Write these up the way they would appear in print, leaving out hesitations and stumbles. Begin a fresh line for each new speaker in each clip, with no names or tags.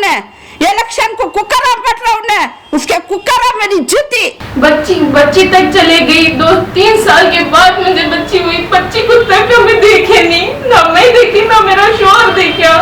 उन्हें, इलेक्शन को कुकरा पट रहा उन्हें, उसके कुकरा मेरी जूती।
बच्ची तक चले गई, 2-3 साल के बाद मुझे बच्ची हुई, बच्ची को तक हमें देखे नहीं, ना मैं देखी ना मेरा शोहर देखा।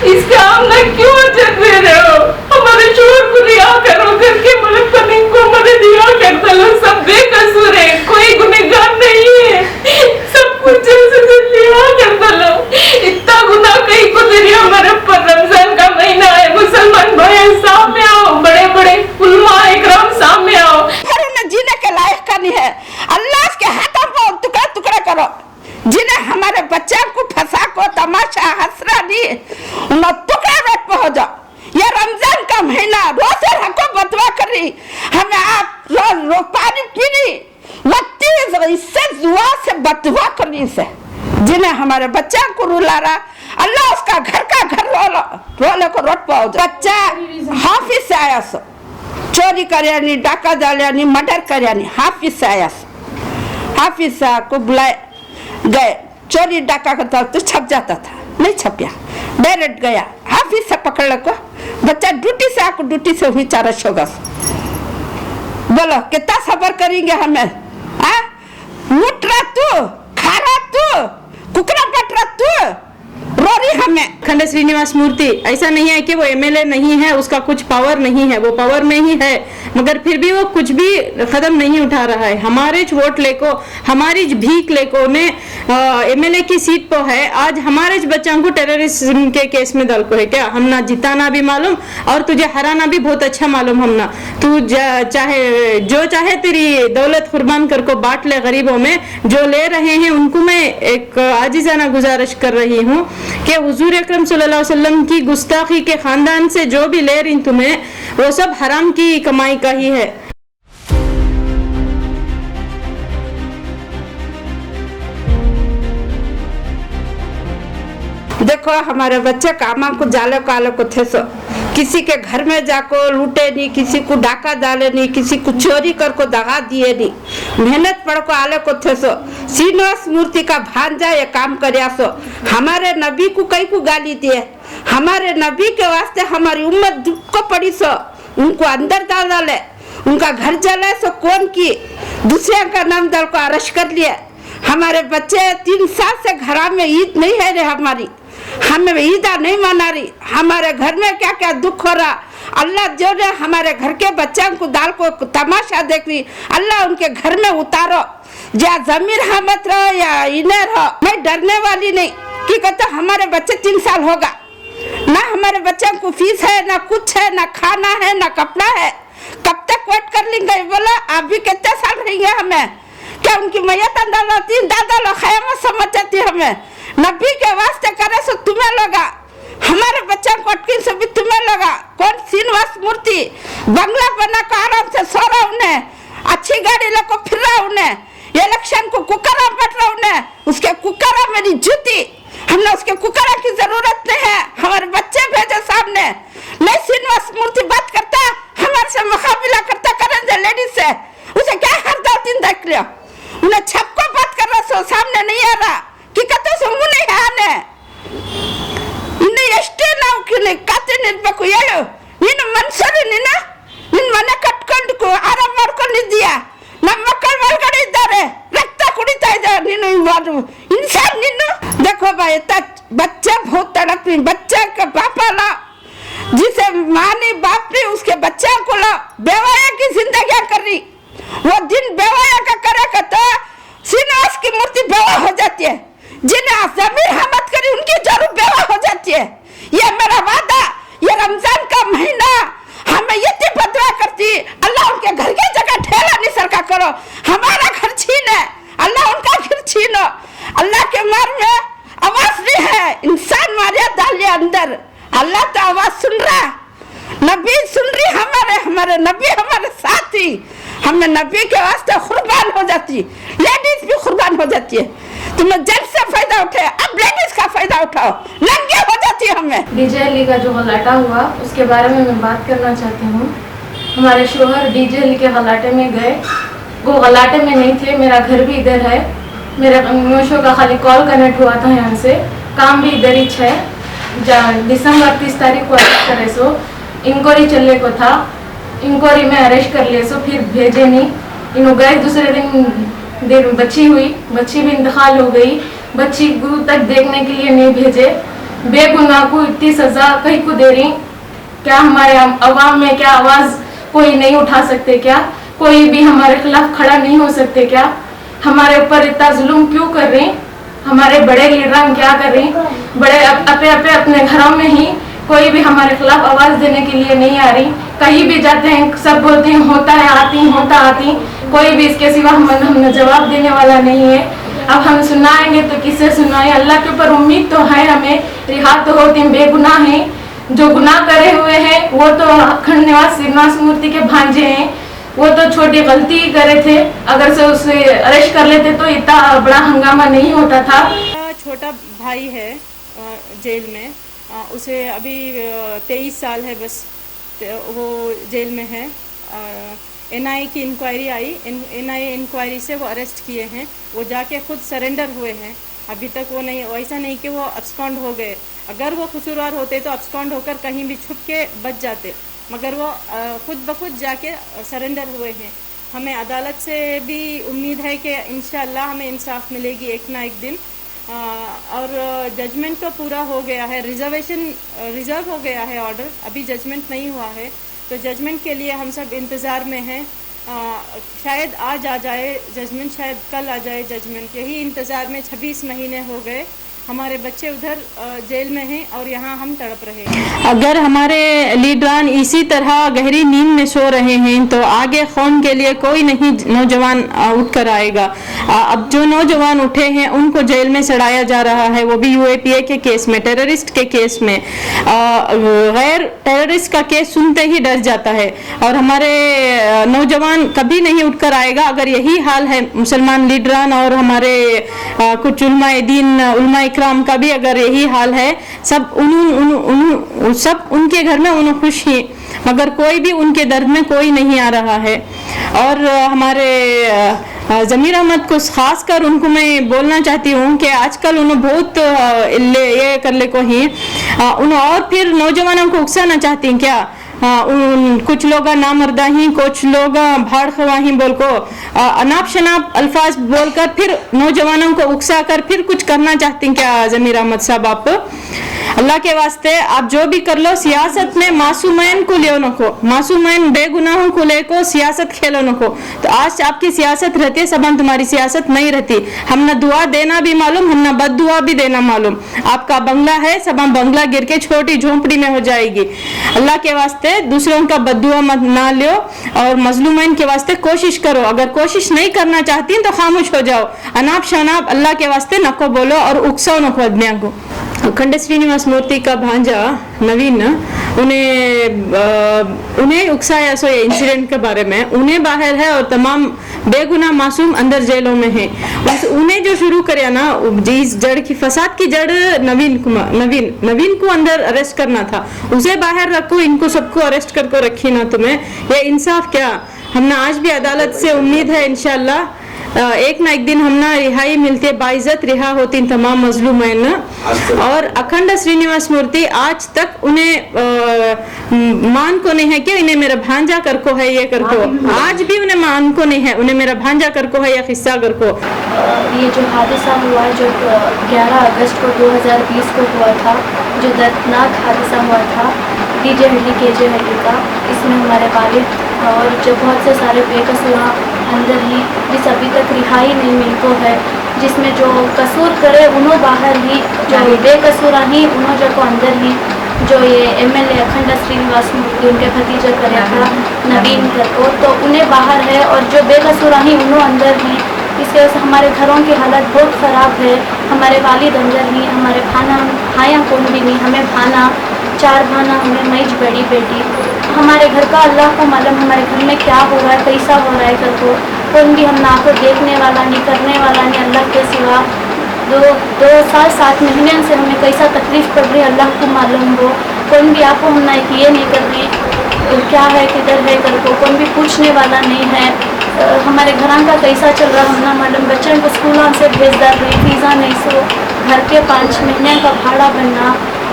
इसका हम ना क्यों इज्जत दे रहे हो? हमारे शोहर को रिहा करो करके मतलब पति को मदद रिहा कर दो। सब बेकसूर है, कोई गुनहगार नहीं है, सब कुछ जल्द से रिहा कर दो। इतना गुनाह कहीं को दे रही हमारे पर। रमजान का महीना है, मुसलमान भाई सामने आओ, बड़े बड़े उलमा इकराम सामने आओ।
फिर उन्हें जीने के लायक का नहीं है, अल्लाह के हाथों पर टुकड़ा टुकड़ा करो। जिन्हें हमारे बच्चे को फंसा को तमाशा हंसरा नहीं, उन्हें टुकड़ा रोड पर हो जाओ। ये रमजान का महीना रोज हमको बदवा कर रही, हमें आप रोज पानी पी रही, इससे दुआ से बदवा कर रही से। जिन्हें हमारे बच्चा को रुला रहा, अल्लाह उसका घर का घर रोले को रोड पर हो जाए। बच्चा हाफिज से आया सो, चोरी करे नहीं, डाका डाले नहीं, मर्डर करे नहीं, हाफिज से आया सो। हाफिज को बुलाए गए, चोरी डाका करता तो छप जाता था, नहीं छपिया, डायरेक्ट गया हाफिज से पकड़ को। बच्चा ड्यूटी से आकर ड्यूटी से हुई 4 होगा। बोलो कितना सबर करेंगे हमें? लूट रहा तू, खा रहा तू, कुकरा पट रहा तू, रो रही हमें।
खंड श्रीनिवास मूर्ति ऐसा नहीं है कि वो एमएलए नहीं है, उसका कुछ पावर नहीं है, वो पावर में ही है, मगर फिर भी वो कुछ भी कदम नहीं उठा रहा है। हमारे वोट लेको, हमारी भीख लेको ने एमएलए की सीट पर है, आज हमारे बच्चों को टेररिज्म के केस में दल को है क्या? हम ना जिताना भी मालूम और तुझे हराना भी बहुत अच्छा मालूम। हम ना तू चाहे जो चाहे तेरी दौलत कुर्बान कर को बांट ले गरीबों में। जो ले रहे हैं उनको मैं एक आजिज़ाना गुजारिश कर रही हूँ कि हुजूर अकरम सल्लल्लाहु अलैहि वसल्लम की गुस्ताखी के खानदान से जो भी ले रही तुम्हें, वो सब हराम की कमाई का ही है।
देखो हमारे बच्चे कामा को जाले को आले को थे सो, किसी के घर में जाको लूटे नहीं, किसी को डाका डाले नहीं, किसी को चोरी कर को दगा दिए नहीं, मेहनत पढ़ को आले को थे सो। श्रीनिवास मूर्ति का भांजा ये काम करया सो, हमारे नबी को कई को गाली दिए, हमारे नबी के वास्ते हमारी उम्मत दुख को पड़ी सो, उनको अंदर डाल डाले, उनका घर जले सो कौन की, दूसरे का नाम दल को अरेस्ट कर लिया। हमारे बच्चे 3 साल से घर में ईद नहीं है रे, हमारी हमें ईदा नहीं मना रही, हमारे घर में क्या क्या दुख हो रहा। अल्लाह जो ने हमारे घर के बच्चों को दाल को तमाशा देख रही, अल्लाह उनके घर में उतारो, या जमीर हमत रहो या इन्हें रहो। मैं डरने वाली नहीं कि कहते हमारे बच्चे 3 साल होगा ना, हमारे बच्चों को फीस है ना, कुछ है ना, खाना है ना, कपड़ा है, कब तक वेट कर लेंगे? बोला आप भी कितने साल रहेंगे? हमें क्या उनकी मैयत अंदाज़ दादा लोग खयामत समझ जाती हमें। नबी के वास्ते करे सो तुम्हें लगा, हमारे बच्चों को अटकिन से भी तुम्हें लगा। कौन श्रीनिवास मूर्ति बंगला बना कर आराम से सो रहा, उन्हें अच्छी गाड़ी लेको फिर रहा, उन्हें इलेक्शन को कुकरा पट रहा, उन्हें उसके कुकरा मेरी जूती। हमने उसके कुकरा की जरूरत नहीं है, हमारे बच्चे भेजे सामने। नहीं श्रीनिवास मूर्ति बात करता, हमारे से मुकाबला करता करेंगे लेडीज से, उसे क्या हर 2 दिन देख लिया, उन्हें छपको बात कर रहा सो सामने नहीं आ रहा कि कहते सो मुने हाने इन्हें ಎಷ್ಟೇ ನಾವು ಕತೆ ನಿಲ್ಬೇಕು ಹೇಳು? ನೀನು ಮನ್ಸರು ನಿನ್ನ ಮನೆ ಕಟ್ಕೊಂಡು ಆರಾಮ್ ಮಾಡ್ಕೊಂಡಿದ್ದೀಯಾ, ನಮ್ಮ ಮಕ್ಕಳು ಒಳಗಡೆ ಇದ್ದಾರೆ, ರಕ್ತ ಕುಡಿತಾ ಇದ್ದಾರೆ, ನೀನು इंसान ನೀನು। देखो भाई बच्चा बहुत तड़प रही, बच्चा का पापा ला, जिसे माँ ने बाप ने उसके बच्चा को ला, बेवाया की जिंदगी कर रही। वो दिन बेवाया का करे तो श्रीनिवास की मूर्ति बेवा हो जाती है, जिन्हें जमीर हमत करी उनकी जरूर बेवा हो जाती है। ये मेरा वादा, ये रमजान का महीना हमें ये बदवा करती, अल्लाह उनके घर की जगह ठेला नहीं सरका करो, हमारा घर छीने, अल्लाह उनका घर छीनो। अल्लाह के मार में आवाज नहीं है, इंसान मारे डालिए अंदर, अल्लाह तो आवाज सुन रहा, नबी सुन रही, हमारे नबी हमारे साथी, हमें नबी के वास्ते कुर्बान हो जाती, लेडीज भी कुर्बान हो जाती है। तुम्हें जेंट्स से फायदा उठे, अब लेडीज का फायदा उठाओ, नंगे हो जाती है हमें।
डीजे अली का जो गलाटा हुआ उसके बारे में मैं बात करना चाहती हूँ। हमारे शोहर डीजे अली के गलाटे में गए, वो गलाटे में नहीं थे, मेरा घर भी इधर है, मेरा मोशो का खाली कॉल कनेक्ट हुआ था यहाँ से, काम भी इधर ही है। दिसंबर 30 तारीख को अरेस्ट करे सो इंक्वायरी चलने को था। इंक्वायरी में अरेस्ट कर लिए सो फिर भेजे नहीं। इन गए दूसरे दिन बच्ची हुई, बच्ची भी इंतकाल हो गई। बच्ची को तक देखने के लिए नहीं भेजे। बेगुनाह को इतनी सजा कहीं को दे रही। क्या हमारे अवाम में क्या आवाज कोई नहीं उठा सकते? क्या कोई भी हमारे खिलाफ खड़ा नहीं हो सकते? क्या हमारे ऊपर इतना जुल्म क्यों कर रही? हमारे बड़े लीडर क्या कर रही? बड़े अपने घरों में ही कोई भी हमारे खिलाफ आवाज देने के लिए नहीं आ रही। कहीं भी जाते हैं सब बोलते हैं होता है आती, कोई भी इसके सिवा हमें जवाब देने वाला नहीं है। अब हम सुनाएंगे तो किससे सुनाएं? अल्लाह के ऊपर उम्मीद तो है हमें, रिहा तो होती बेगुनाह हैं। जो गुनाह करे हुए हैं वो तो अखंड निवास श्रीनिवास मूर्ति के भांजे हैं। वो तो छोटी गलती ही करे थे, अगर से उसे अरेस्ट कर लेते तो इतना बड़ा हंगामा नहीं होता था।
छोटा भाई है जेल में, उसे अभी 23 साल है बस, वो जेल में है। एनआईए की इंक्वायरी आई, एनआईए इंक्वायरी से वो अरेस्ट किए हैं। वो जाके खुद सरेंडर हुए हैं। अभी तक वो नहीं, ऐसा नहीं कि वो अब्सकॉन्ड हो गए। अगर वो कसूरवार होते तो अब्सकॉन्ड होकर कहीं भी छुप के बच जाते, मगर वो खुद ब खुद जाके सरेंडर हुए हैं। हमें अदालत से भी उम्मीद है कि इंशाअल्लाह हमें इंसाफ मिलेगी एक ना एक दिन। और जजमेंट तो पूरा हो गया है, रिजर्व हो गया है ऑर्डर, अभी जजमेंट नहीं हुआ है। तो जजमेंट के लिए हम सब इंतज़ार में हैं। शायद आज आ जाए जजमेंट, शायद कल आ जाए जजमेंट। यही इंतज़ार में 26 महीने हो गए। हमारे बच्चे उधर जेल में हैं और यहाँ हम तड़प रहे हैं। अगर हमारे लीडरान इसी तरह गहरी नींद में सो रहे हैं तो आगे कौम के लिए कोई नहीं नौजवान उठ कर आएगा। अब जो नौजवान उठे हैं उनको जेल में सड़ाया जा रहा है, वो भी यूएपीए के केस में, टेररिस्ट के केस में। गैर टेररिस्ट का केस सुनते ही डर जाता है और हमारे नौजवान कभी नहीं उठकर आएगा अगर यही हाल है। मुसलमान लीडरान और हमारे कुछ उलमाए दीन, उलमाए इकराम का भी अगर यही हाल है, सब सब उनके घर में उन खुश ही, मगर कोई भी उनके दर्द में कोई नहीं आ रहा है। और हमारे ज़मीर अहमद को खास कर उनको मैं बोलना चाहती हूँ कि आजकल उन्हें बहुत ये कर ले को ही उन्हें और फिर नौजवानों को उकसाना चाहती हैं क्या? कुछ लोग नामर्दा ही, कुछ लोग भाड़ खवाही बोल को अनाप शनाप अल्फाज बोलकर फिर नौजवानों को उकसा कर फिर कुछ करना चाहती हैं क्या ज़मीर अहमद साहब? आप अल्लाह के वास्ते आप जो भी कर लो, सियासत में मासूमैन को ले नको, मासूमैन बेगुनाहों को लेको सियासत खेलो नको। तो आज आपकी सियासत रहती है, सबन तुम्हारी सियासत नहीं रहती। हम ना दुआ देना भी मालूम, हम ना बद दुआ भी देना मालूम। आपका बंगला है, सबन बंगला गिर के छोटी झोंपड़ी में हो जाएगी। अल्लाह के वास्ते दूसरों का बद दुआ मत ना लो और मजलूमैन के वास्ते कोशिश करो। अगर कोशिश नहीं करना चाहती तो खामोश हो जाओ। अनाप शनाप अल्लाह के वास्ते नको बोलो और उकसाओ नको आदमियों को। अखंड श्रीनिवास मूर्ति का भांजा नवीन उन्हें उकसाया सो ये इंसिडेंट के बारे में, उन्हें बाहर है और तमाम बेगुनाह मासूम अंदर जेलों में हैं। उन्हें जो शुरू करे ना, जिस जड़ की फसाद की जड़ नवीन को अंदर अरेस्ट करना था, उसे बाहर रखो, इनको सबको अरेस्ट करके रखी ना। तुम्हें ये इंसाफ क्या? हमने आज भी अदालत से उम्मीद है इंशाअल्लाह एक ना एक दिन हमना रिहाई मिलती, बाइज्जत रिहा होती तमाम मजलूमैन। और अखंड श्रीनिवास मूर्ति आज तक उन्हें मान को नहीं है कि इन्हें मेरा भांजा कर को है, ये कर को आज भी उन्हें मान को नहीं है, उन्हें मेरा भांजा कर को है या किस्सा कर को।
ये जो हादसा हुआ है, जो 11 अगस्त को 2020 को हुआ था, जो दर्दनाक हादसा हुआ था डीजे हल्ली केजे हल्ली का, इसमें हमारे वालिद और जो बहुत से सारे बेकसूर अंदर ही, जिस अभी तक रिहाई नहीं मिल को है, जिसमें जो कसूर करे उन्हों बाहर ही, जो बेकसूरा ही उन्हों जो को अंदर ही, जो ये एमएलए अखंड श्रीनिवास मूर्ति उनके भतीजे करे था नवीन कर को, तो उन्हें बाहर है और जो बेकसूरा ही उन्हों अंदर ही। इसके वजह से हमारे घरों की हालत बहुत ख़राब है। हमारे वालिद अंदर ही, हमारे भाया कौन भी नहीं, हमें भाना 4 भाना, हमें मैच बड़ी बेटी। हमारे घर का अल्लाह को मालूम हमारे घर में क्या हो रहा है, कैसा हो रहा है कर को कौन भी हम ना को देखने वाला नहीं, करने वाला नहीं अल्लाह के सिवा। 2 साल 7 महीने से हमें कैसा तकलीफ़ पड़ रही है अल्लाह को मालूम हो। कौन भी आपको हम ना ये नहीं कर रही तो क्या है किधर है कर को कौन भी पूछने वाला नहीं है। हमारे घर का कैसा चल रहा हम ना मालूम। बच्चों को स्कूलों से भेज डाल रही, फीसा नहीं सो, घर के 5 महीने का भाड़ा बनना,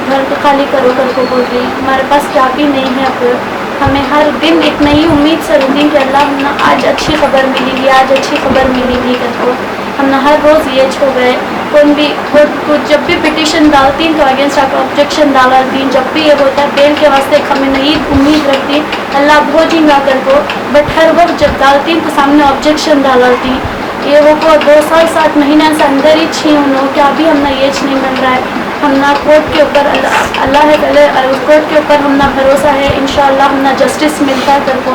घर को खाली करो कर को बोल रही। हमारे पास क्या भी नहीं है। अब हमें हर दिन एक नई उम्मीद से रुकी कि अल्लाह हमने आज अच्छी खबर मिलेगी, आज अच्छी खबर मिलेगी करको। हमने हर रोज़ ये छो गए कौन भी जब भी पिटिशन डालती तो अगेंस्ट आकर ऑब्जेक्शन डालती। जब भी ये होता है बेल के वास्ते हमें नई उम्मीद रखती अल्लाह भोजेंगा करको। बट हर वक्त जब डालती तो सामने ऑब्जेक्शन डालती। ये वो को 2 साल 7 महीने से अंदर ही छी उन्होंने क्या भी हमने ये नहीं मिल रहा है। हमना कोर्ट के ऊपर अल्लाह है पहले कोर्ट के ऊपर हमना भरोसा है इंशाअल्लाह हमना जस्टिस मिलता है करको।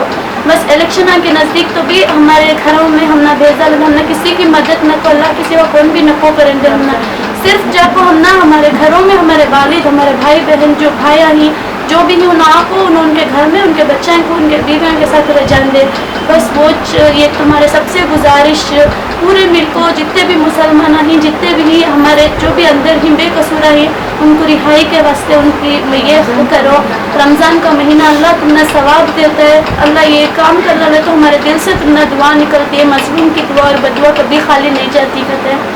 बस इलेक्शन के नज़दीक तो भी हमारे घरों में हमना भेजा लगा हमने किसी की मदद न को अल्लाह किसी को कौन भी न को करेंगे। हमने सिर्फ जाको हमना हमारे घरों में हमारे वालिद हमारे भाई बहन जो भाया ही जो भी उन आपको उनके घर में उनके बच्चे को उनके बीवियों के साथ रह जान दे। बस वो ये तुम्हारे सबसे गुजारिश पूरे मिल्क को जितने भी मुसलमान हैं जितने भी हमारे जो भी अंदर ही बेकसूर हैं उनको रिहाई के वास्ते उनकी ये करो। रमज़ान का महीना अल्लाह तुमने सवाब देता है। अल्लाह ये काम कर रहा है तो हमारे दिल से तुमने दुआ निकलती है। मजलूम की दुआ और बदुआ कभी खाली नहीं जाती कहते हैं।